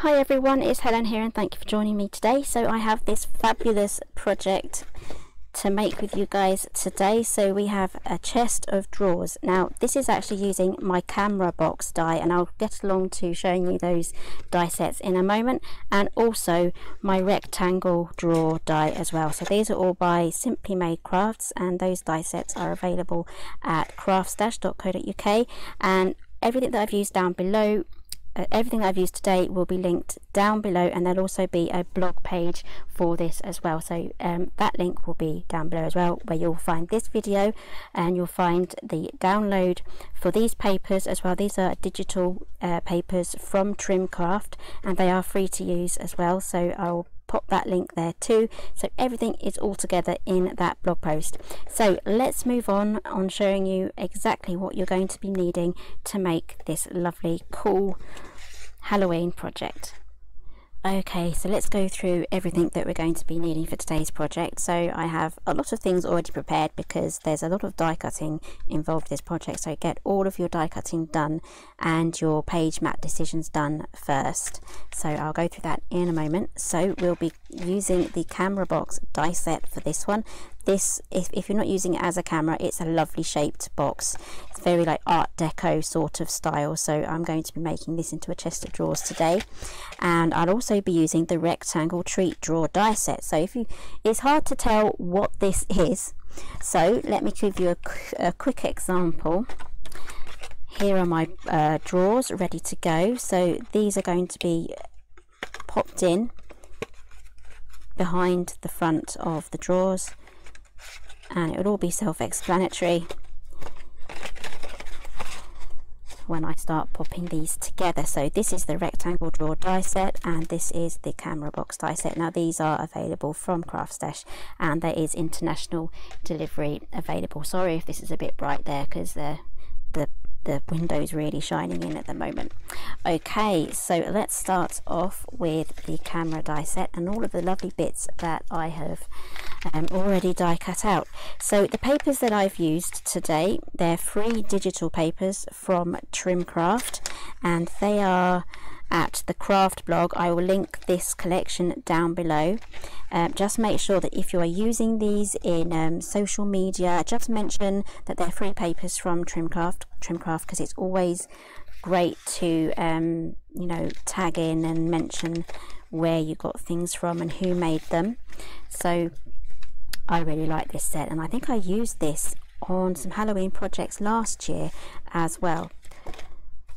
Hi everyone, it's Helen here and thank you for joining me today. So I have this fabulous project to make with you guys today. So we have a chest of drawers. Now this is actually using my camera box die, and I'll get along to showing you those die sets in a moment, and also my rectangle drawer die as well. So these are all by Simply Made Crafts, and those die sets are available at craftstash.co.uk, and everything that I've used down below, everything that I've used today will be linked down below, and there'll also be a blog page for this as well. So that link will be down below as well, where you'll find this video and you'll find the download for these papers as well. These are digital papers from Trimcraft, and they are free to use as well. So I'll pop that link there too. So everything is all together in that blog post. So let's move on showing you exactly what you're going to be needing to make this lovely cool Halloween project. Okay, so let's go through everything that we're going to be needing for today's project. So I have a lot of things already prepared because there's a lot of die cutting involved in this project. So get all of your die cutting done and your page mat decisions done first. So I'll go through that in a moment. So we'll be using the camera box die set for this one. This, if you're not using it as a camera, it's a lovely shaped box. It's very like Art Deco sort of style. So I'm going to be making this into a chest of drawers today, and I'll also be using the rectangle treat drawer die set. So it's hard to tell what this is, so let me give you a quick example. Here are my drawers ready to go. So these are going to be popped in behind the front of the drawers, and it will all be self-explanatory when I start popping these together. So this is the rectangle drawer die set, and this is the camera box die set. Now these are available from CraftStash, and there is international delivery available. Sorry if this is a bit bright there, because the window's really shining in at the moment. Okay, so let's start off with the camera die set and all of the lovely bits that I have already die cut out. So the papers that I've used today, they're free digital papers from Trimcraft, and they are at the craft blog. I will link this collection down below. Just make sure that if you are using these in social media, just mention that they're free papers from Trimcraft, because it's always great to you know, tag in and mention where you got things from and who made them. So I really like this set, and I think I used this on some Halloween projects last year as well.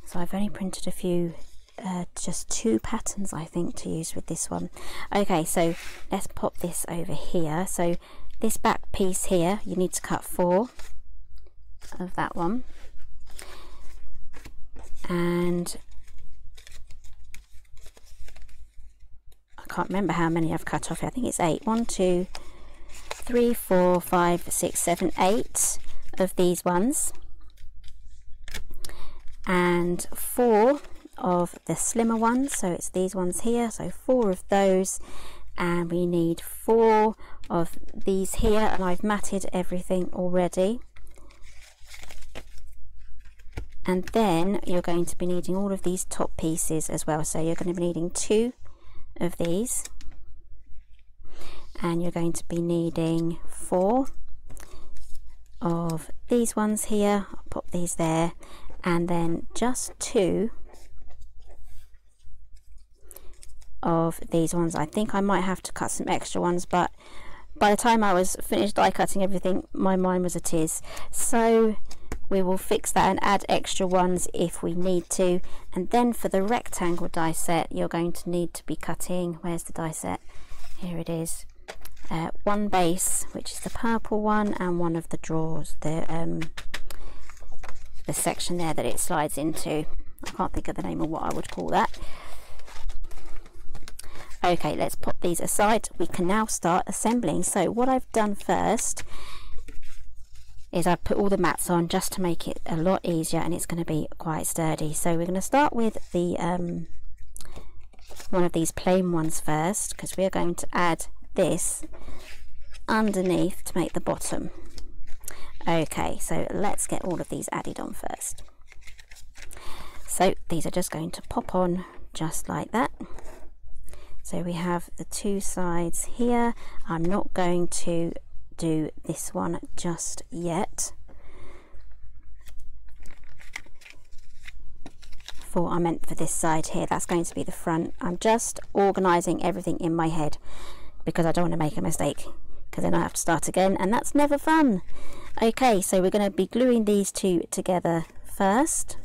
So I've only printed a few, just 2 patterns I think to use with this one. Okay, so let's pop this over here. So this back piece here, you need to cut 4 of that one, and I can't remember how many I've cut off here. I think it's 8. 1, 2, 3, 4, 5, 6, 7, 8 of these ones, and 4 of the slimmer ones. So it's these ones here, so 4 of those, and we need 4 of these here, and I've matted everything already. And then you're going to be needing all of these top pieces as well. So you're going to be needing 2 of these, and you're going to be needing 4 of these ones here. I'll pop these there, and then just 2 of these ones. I think I might have to cut some extra ones, but by the time I was finished die cutting everything, my mind was a tiz. So we will fix that and add extra ones if we need to. And then for the rectangle die set, you're going to need to be cutting, where's the die set? Here it is. 1 base, which is the purple one, and 1 of the drawers, the section there that it slides into. I can't think of the name of what I would call that. Okay, let's pop these aside. We can now start assembling. So what I've done first is I've put all the mats on just to make it a lot easier, and it's going to be quite sturdy. So we're going to start with the one of these plain ones first, because we're going to add this underneath to make the bottom. Okay, so let's get all of these added on first. So these are just going to pop on just like that. So we have the two sides here. I'm not going to do this one just yet. I meant for this side here, that's going to be the front. I'm just organizing everything in my head because I don't want to make a mistake, because then I have to start again, and that's never fun. Okay, so we're going to be gluing these two together first.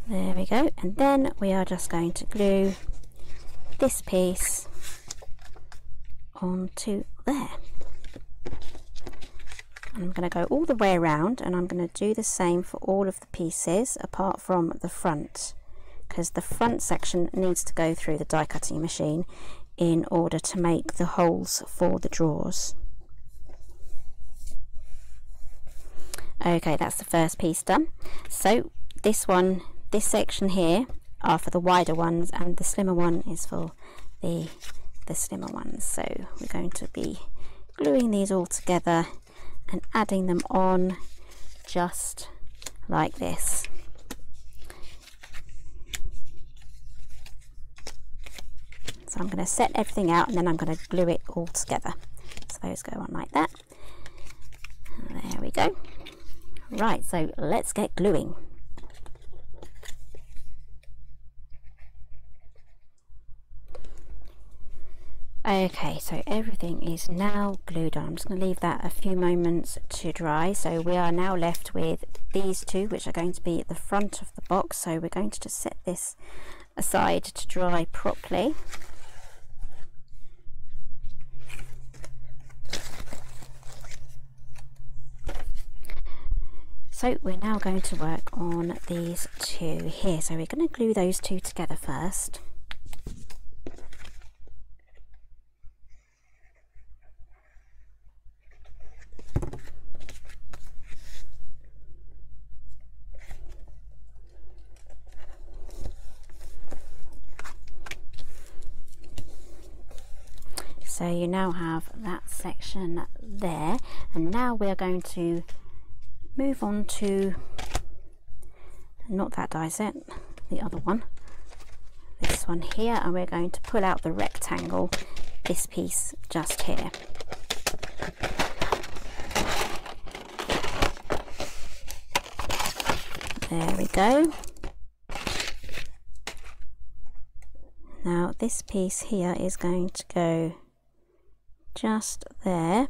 There we go, and then we are just going to glue this piece onto there. I'm going to go all the way around, and I'm going to do the same for all of the pieces apart from the front, because the front section needs to go through the die cutting machine in order to make the holes for the drawers. Okay, that's the first piece done. So this section here are for the wider ones, and the slimmer one is for the slimmer ones. So we're going to be gluing these all together and adding them on just like this. So I'm going to set everything out, and then I'm going to glue it all together. So those go on like that. There we go. Right, so let's get gluing. Okay, so everything is now glued on. I'm just going to leave that a few moments to dry. So we are now left with these two, which are going to be at the front of the box. So we're going to just set this aside to dry properly. So we're now going to work on these two here. So we're going to glue those two together first. So you now have that section there, and now we're going to move on to, not that die set, the other one, this one here, and we're going to pull out the rectangle, this piece just here. There we go. Now this piece here is going to go just there.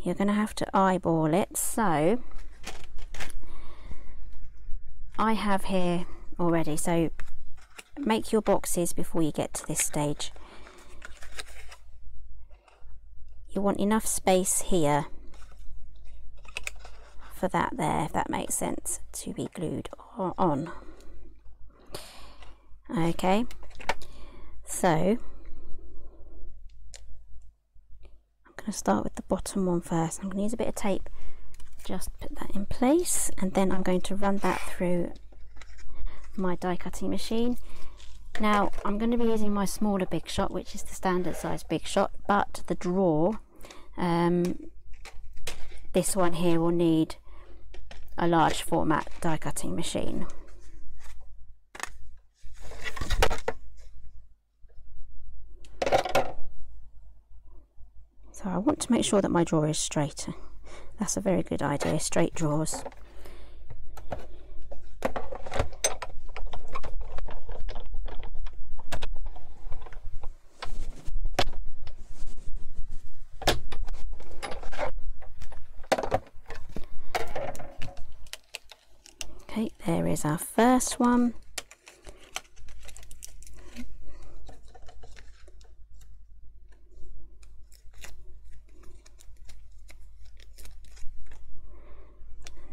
You're going to have to eyeball it. So I have here already, so make your boxes before you get to this stage. You want enough space here for that there, if that makes sense, to be glued on. Okay, so to start with the bottom one first. I'm going to use a bit of tape, just put that in place, and then I'm going to run that through my die cutting machine. Now I'm going to be using my smaller Big Shot, which is the standard size Big Shot, but the drawer, this one here, will need a large format die cutting machine. So I want to make sure that my drawer is straight. That's a very good idea, straight drawers. Okay, there is our first one.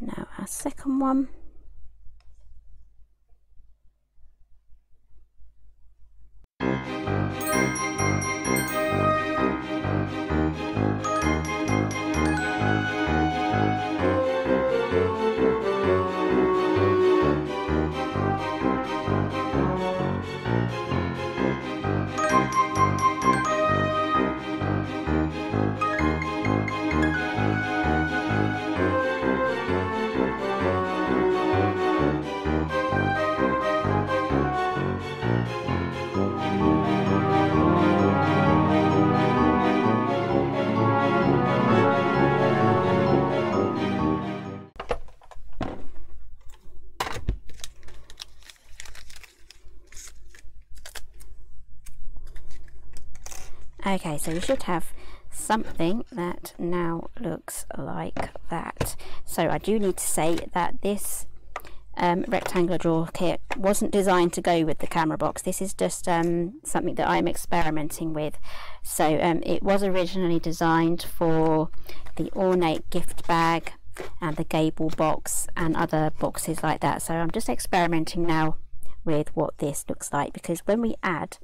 Now our second one. Okay, so we should have something that now looks like that. So I do need to say that this rectangular drawer kit wasn't designed to go with the camera box. This is just something that I'm experimenting with. So it was originally designed for the ornate gift bag and the gable box and other boxes like that. So I'm just experimenting now with what this looks like, because when we add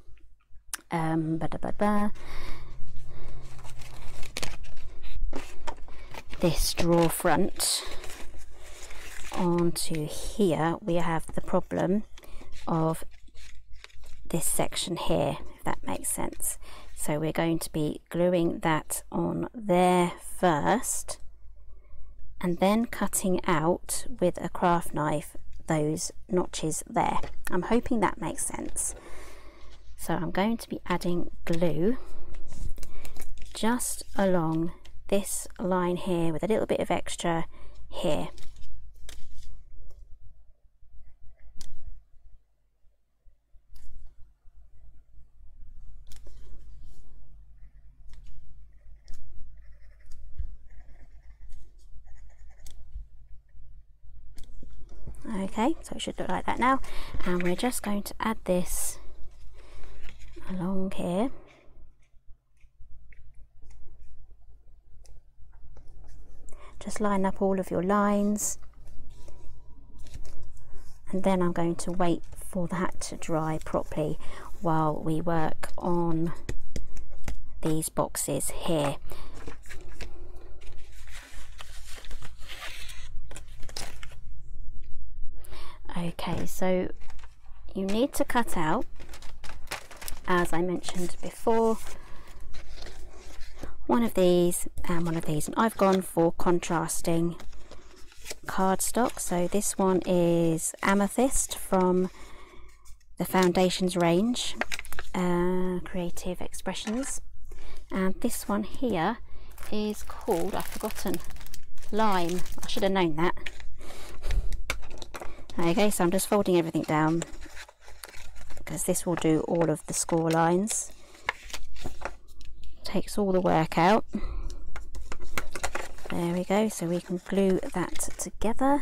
this drawer front onto here, we have the problem of this section here, if that makes sense. So we're going to be gluing that on there first, and then cutting out with a craft knife those notches there. I'm hoping that makes sense. So I'm going to be adding glue just along this line here with a little bit of extra here. Okay, so it should look like that now, and we're just going to add this along here. Just line up all of your lines, and then I'm going to wait for that to dry properly while we work on these boxes here. Okay, so you need to cut out, as I mentioned before, one of these and one of these, and I've gone for contrasting cardstock. So this one is Amethyst from the Foundations range, Creative Expressions, and this one here is called, I've forgotten, Lime. I should have known that. Okay, so I'm just folding everything down because this will do all of the score lines. Takes all the work out. There we go, so we can glue that together.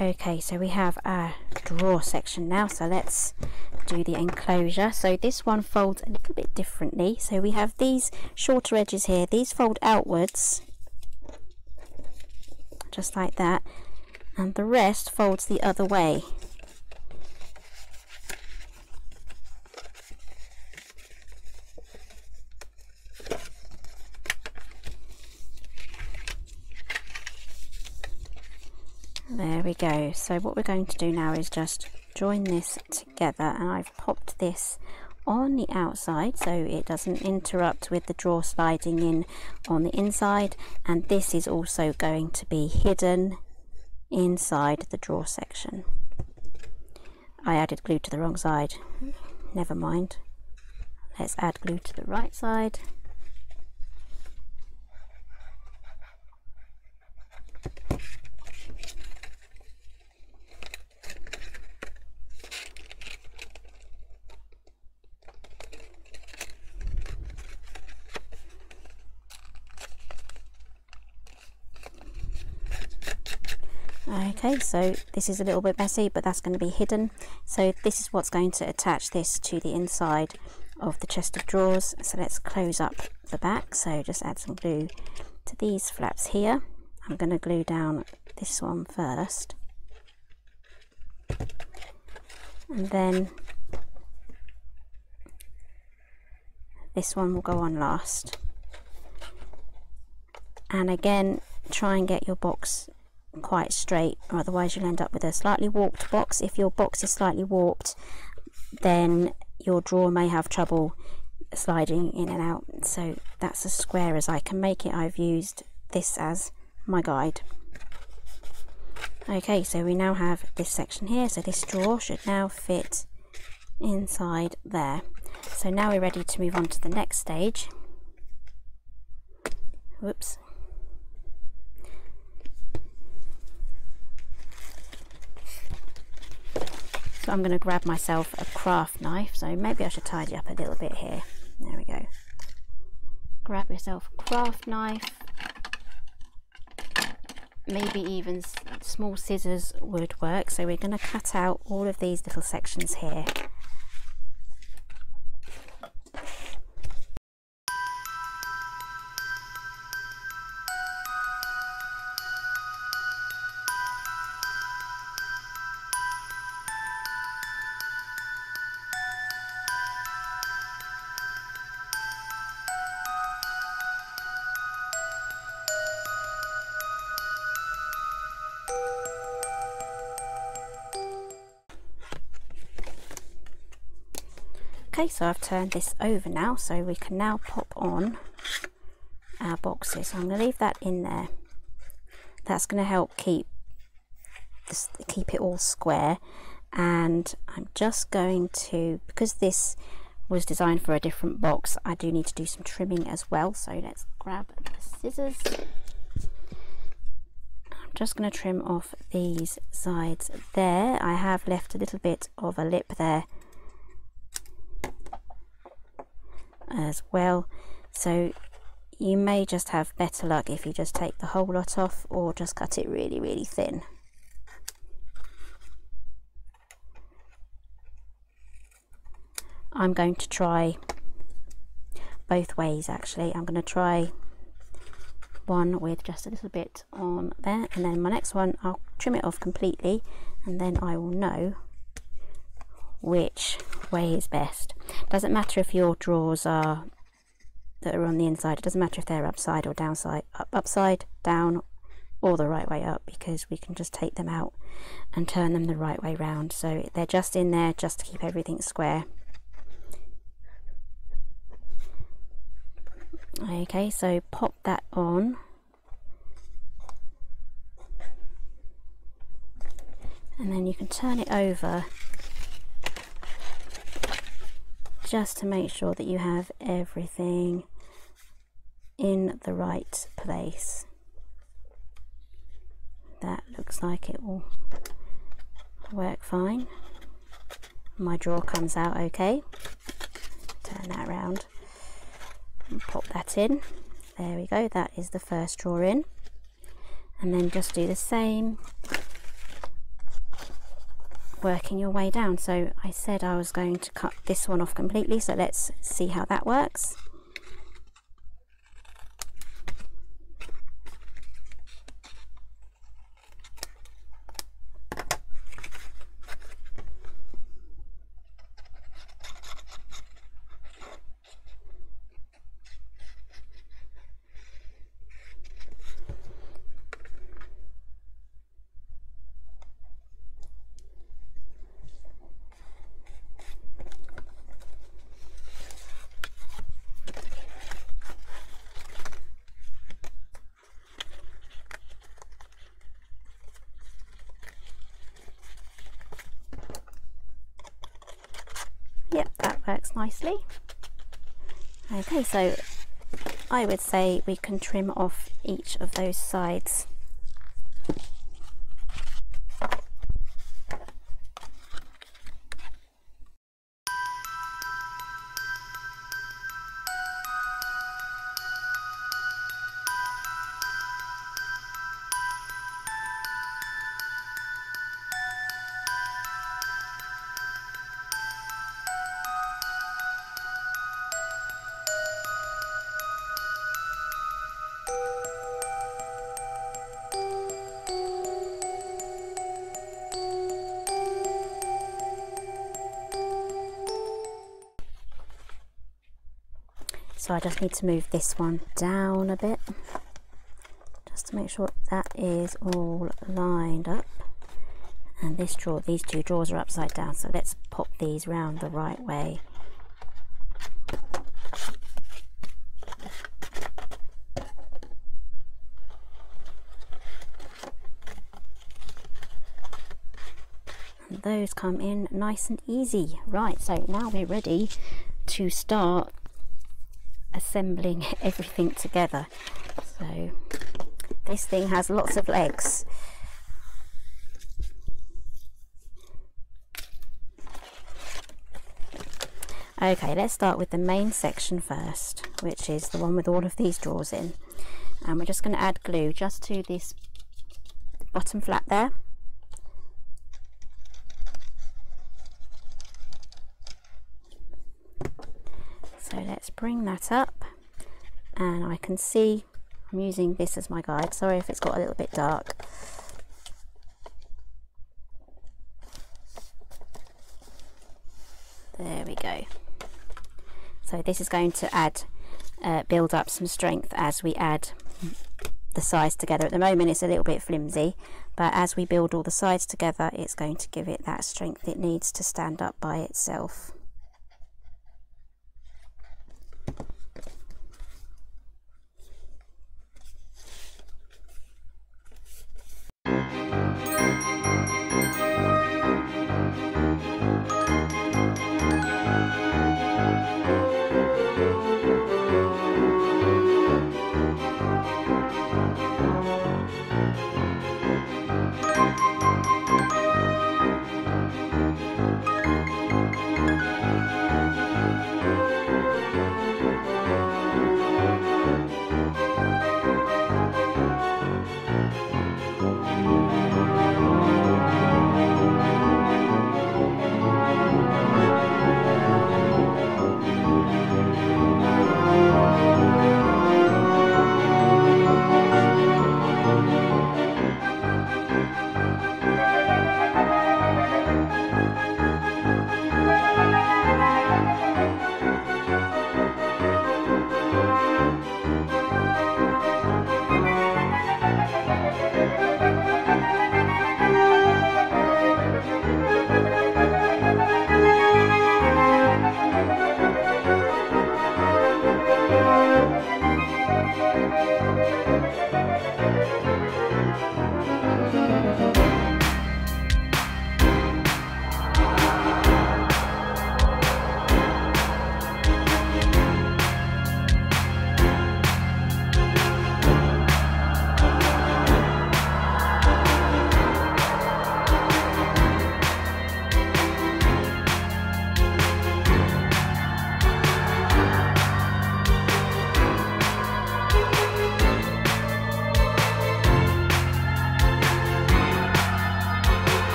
Okay, so we have our drawer section now, so let's do the enclosure. So this one folds a little bit differently. So we have these shorter edges here, these fold outwards just like that, and the rest folds the other way. There we go. So what we're going to do now is just join this together, and I've popped this on the outside so it doesn't interrupt with the drawer sliding in on the inside, and this is also going to be hidden inside the drawer section. I added glue to the wrong side. Never mind. Let's add glue to the right side. Okay, so this is a little bit messy, but that's going to be hidden. So this is what's going to attach this to the inside of the chest of drawers. So let's close up the back. So just add some glue to these flaps here. I'm going to glue down this one first, and then this one will go on last. And again, try and get your box quite straight, or otherwise you'll end up with a slightly warped box. If your box is slightly warped, then your drawer may have trouble sliding in and out. So that's as square as I can make it. I've used this as my guide. Okay, so we now have this section here, so this drawer should now fit inside there. So now we're ready to move on to the next stage. Whoops. So I'm going to grab myself a craft knife, so maybe I should tidy up a little bit here. There we go. Grab yourself a craft knife. Maybe even small scissors would work. So we're going to cut out all of these little sections here. Okay, so I've turned this over now, so we can now pop on our boxes. So I'm going to leave that in there. That's going to help keep it all square. And I'm just going to, because this was designed for a different box, I do need to do some trimming as well. So let's grab the scissors. I'm just going to trim off these sides there. I have left a little bit of a lip there as well, so you may just have better luck if you just take the whole lot off or just cut it really thin. I'm going to try both ways actually. I'm going to try one with just a little bit on there, and then my next one I'll trim it off completely, and then I will know which way is best. Doesn't matter if your drawers that are on the inside, it doesn't matter if they're upside or downside, upside down or the right way up, because we can just take them out and turn them the right way round. So they're just in there just to keep everything square. Okay, so pop that on. And then you can turn it over just to make sure that you have everything in the right place. That looks like it will work fine. My drawer comes out okay. Turn that around and pop that in. There we go, that is the first drawer in. And then just do the same, working your way down. So I said I was going to cut this one off completely, so let's see how that works. Yep, that works nicely. Okay, so I would say we can trim off each of those sides. So I just need to move this one down a bit, just to make sure that is all lined up. And this drawer, these two drawers are upside down, so let's pop these round the right way. And those come in nice and easy. Right, so now we're ready to start assembling everything together. So this thing has lots of legs. Okay, let's start with the main section first, which is the one with all of these drawers in. And we're just going to add glue just to this bottom flap there. So let's bring that up, and I can see I'm using this as my guide. Sorry if it's got a little bit dark. There we go. So this is going to add, build up some strength as we add the sides together. At the moment it's a little bit flimsy, but as we build all the sides together, it's going to give it that strength it needs to stand up by itself.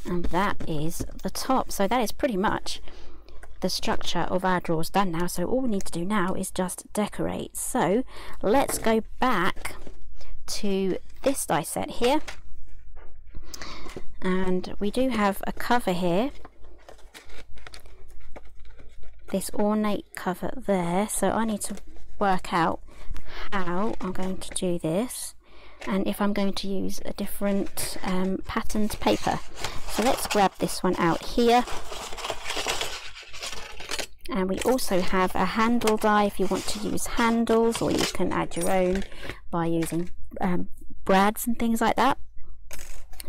And that is the top. So that is pretty much the structure of our drawers done now. So all we need to do now is just decorate. So let's go back to this die set here, and we do have a cover here this ornate cover there, so I need to work out how I'm going to do this and if I'm going to use a different patterned paper. So let's grab this one out here. And we also have a handle die if you want to use handles, or you can add your own by using brads and things like that.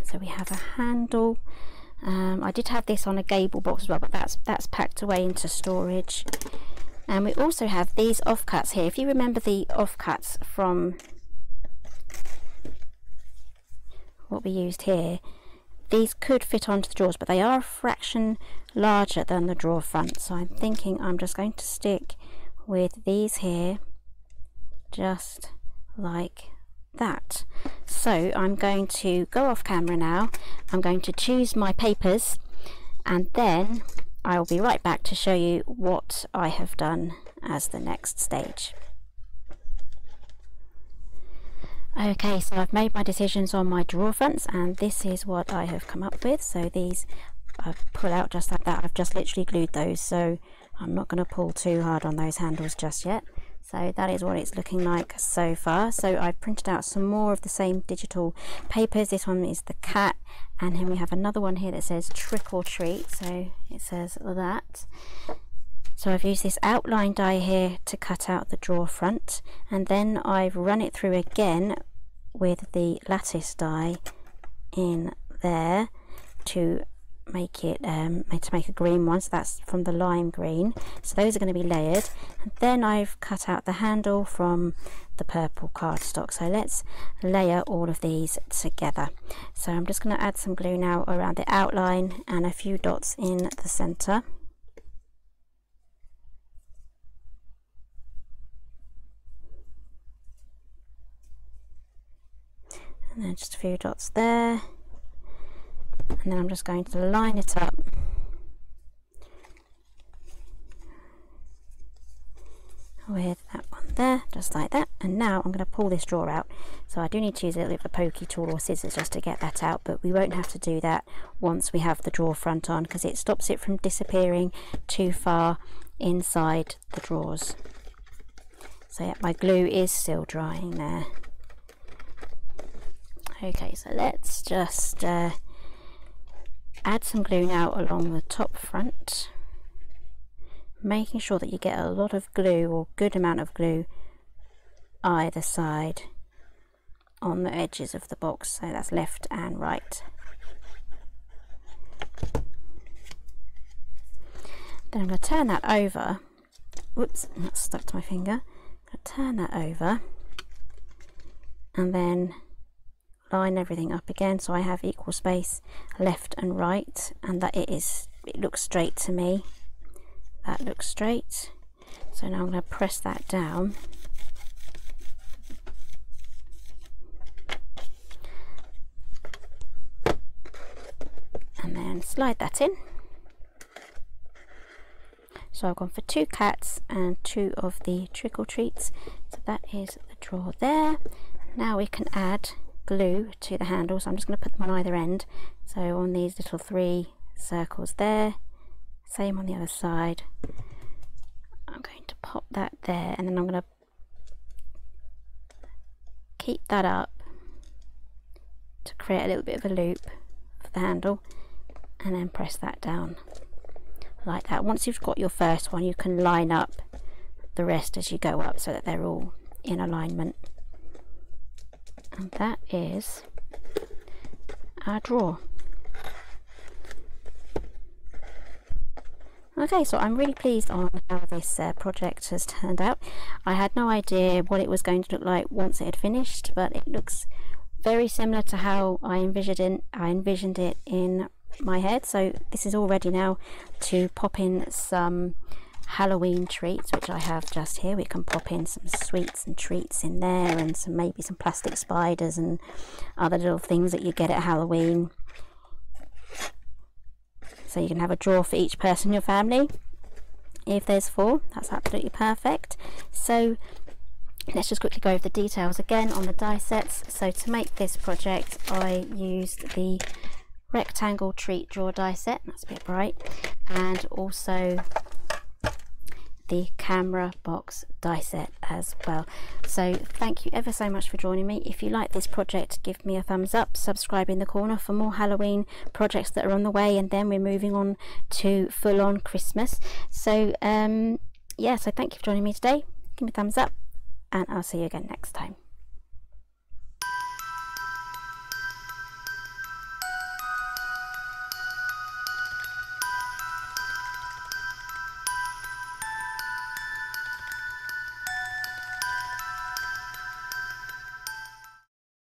So we have a handle. I did have this on a gable box as well, but that's packed away into storage. And we also have these offcuts here. If you remember the offcuts from what we used here, these could fit onto the drawers, but they are a fraction larger than the drawer front. So I'm thinking I'm just going to stick with these here, just like that. So I'm going to go off camera now. I'm going to choose my papers, and then I'll be right back to show you what I have done as the next stage. Okay, so I've made my decisions on my drawer fronts, and this is what I have come up with. So these I pull out just like that. I've just literally glued those, so I'm not going to pull too hard on those handles just yet. So that is what it's looking like so far. So I've printed out some more of the same digital papers. This one is the cat, and then we have another one here that says trick or treat, so it says that. So I've used this outline die here to cut out the drawer front, and then I've run it through again with the lattice die in there to make it to make a green one. So that's from the lime green, so those are going to be layered. And then I've cut out the handle from the purple cardstock. So let's layer all of these together. So I'm just going to add some glue now around the outline and a few dots in the center. And then just a few dots there, and then I'm just going to line it up with that one there, just like that. And now I'm going to pull this drawer out. So I do need to use a little bit of a pokey tool or scissors just to get that out, but we won't have to do that once we have the drawer front on, because it stops it from disappearing too far inside the drawers. So yeah, my glue is still drying there. Okay, so let's just add some glue now along the top front, making sure that you get a lot of glue, or good amount of glue, either side on the edges of the box. So that's left and right. Then I'm going to turn that over. Whoops, that's stuck to my finger. I'm going to turn that over and then line everything up again so I have equal space left and right, and that it looks straight to me. That looks straight. So now I'm going to press that down, and then slide that in. So I've gone for 2 cats and 2 of the trick or treats. So that is the drawer there. Now we can add glue to the handle, so I'm just going to put them on either end. So on these little 3 circles there, same on the other side. I'm going to pop that there, and then I'm going to keep that up to create a little bit of a loop for the handle, and then press that down like that. Once you've got your first one, you can line up the rest as you go up so that they're all in alignment. And that is our drawer. Okay, so I'm really pleased on how this project has turned out. I had no idea what it was going to look like once it had finished, but it looks very similar to how I envisioned it in my head. So this is all ready now to pop in some Halloween treats, which I have just here. We can pop in some sweets and treats in there, and maybe some plastic spiders and other little things that you get at Halloween. So you can have a drawer for each person in your family. If there's 4, that's absolutely perfect. So let's just quickly go over the details again on the die sets. So to make this project, I used the rectangle treat drawer die set. That's a bit bright, and also the camera box die set as well. So thank you ever so much for joining me. If you like this project, give me a thumbs up, subscribe in the corner for more Halloween projects that are on the way, and then we're moving on to full-on Christmas. So yeah, so thank you for joining me today. Give me a thumbs up, and I'll see you again next time.